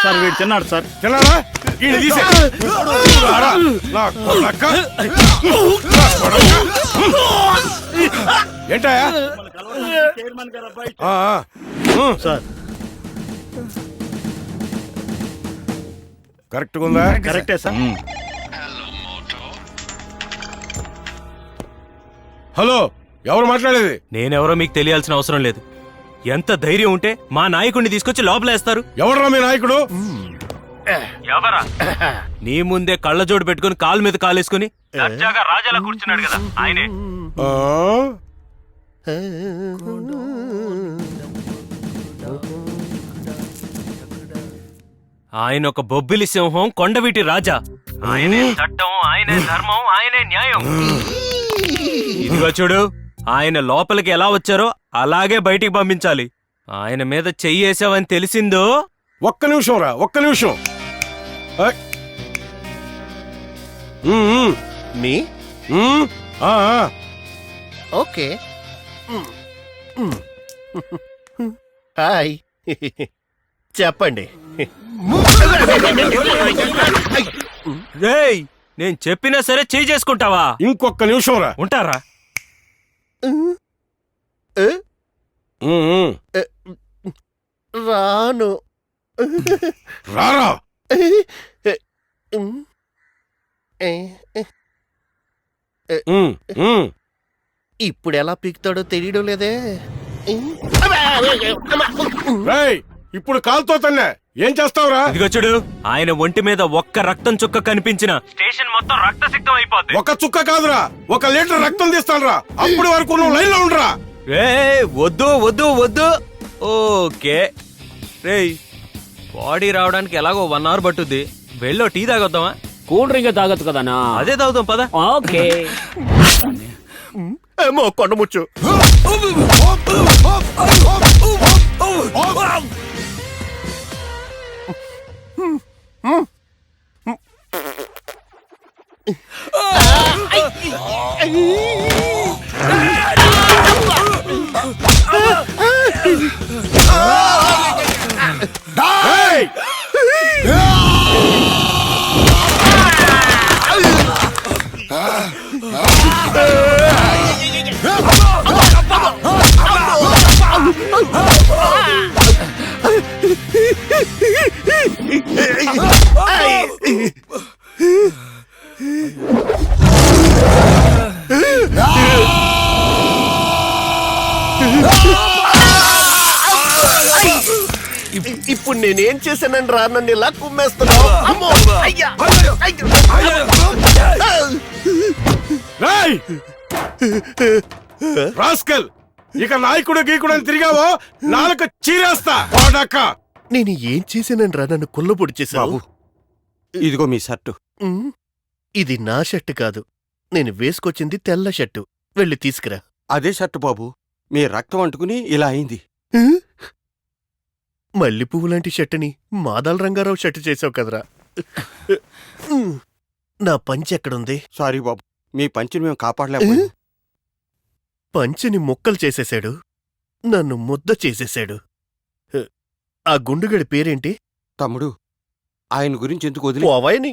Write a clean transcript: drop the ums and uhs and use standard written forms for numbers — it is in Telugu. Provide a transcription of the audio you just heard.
సార్ వీడు తిన్నాడు సార్. తిన్నాడా? ఈయన తీసే. ఏంటయా సార్? కరెక్ట్గా ఉందా? కరెక్టే సార్. హలో, ఎవరు మాట్లాడేది? నేనెవరో మీకు తెలియాల్సిన అవసరం లేదు. ఎంత ధైర్యం ఉంటే మా నాయకుడిని తీసుకొచ్చి లోపలేస్తారు? ఎవరు మీ నాయకుడు? ఎవరా? నీ ముందే కళ్ళజోడు పెట్టుకుని కాలు మీద కాలేసుకుని దర్జాగా రాజాలా కూర్చున్నాడు కదా, ఆయనే. ఆయన ఒక బొబ్బిలి సింహం, కొండవీటి రాజా. ఆయనే చట్టం, ఆయనే ధర్మం, ఆయనే న్యాయం. ఇదిగో చూడు, ఆయన లోపలికి ఎలా వచ్చారో అలాగే బయటికి పంపించాలి. ఆయన మీద చెయ్యేసావని తెలిసిందో. ఒక్క నిమిషం రా, ఒక్క నిమిషం. ఓకే. హాయ్, చెప్పండి. రేయ్, నేను చెప్పినా సరే చేయి చేసుకుంటావా? ఇంకొక్క నిమిషం రా. ఉంటారా? రాను. రారా. ఇప్పుడు ఎలా పీకుతాడో తెలియడం లేదే. ఇప్పుడు కాలుతో తన్నే ఏం చేస్తావురా? ఇదిగో చూడు, ఆయన ఒంటి మీద ఒక్క రక్తం చుక్క కనిపించిన స్టేషన్ మొత్తం రక్తసిక్తం అయిపోద్ది. ఒక చుక్క కాదురా, 1 లీటర్ రక్తం తీస్తానురా. అప్పటి వరకు నువ్వు లైన్ లో ఉండరా. వద్దు వద్దు వద్దు. ఓకే రేయ్, బాడీ రావడానికి ఎలాగో 1 అవర్ పట్టుద్ది. వెళ్ళో టీ తాగొద్దామా? కూల్ డ్రింక్ తాగొచ్చు కదనా? అదే తాగుదాం పద. ఓకే. ఏమో కొండముచ్చు. ఇప్పుడు నేనేం చేశానని రా నన్ను ఇలా కుమ్మేస్తున్నావు? రాస్కల్, ఇక నాయకుడు గీకుడు అని తిరిగావో నాలుక చీరేస్తా. నేను ఏం చేశానని రా నన్ను కుళ్ళబొడి చేశావు? ఇదిగో మీ షర్టు. ఇది నా షర్టు కాదు, నేను వేసుకొచ్చింది తెల్ల షర్టు. వెళ్ళి తీసుకురా. అదే షర్టు బాబు, మీ రక్తం అంటుకుని ఇలా అయింది. మల్లి పువ్వు లాంటి షర్టుని మాదాల రంగారావు షర్టు చేసావు కదరా. నా పంచె ఎక్కడుంది? సారీ బాబు, మీ పంచిని మేము కాపాడలేకపోయాం. పంచెని ముక్కలు చేసేశాడు, నన్ను ముద్ద చేసేశాడు. ఆ గుండుగడి పేరేంటి? తమ్ముడు, ఆయన గురించి ఎందుకు వదిలి పోవాయని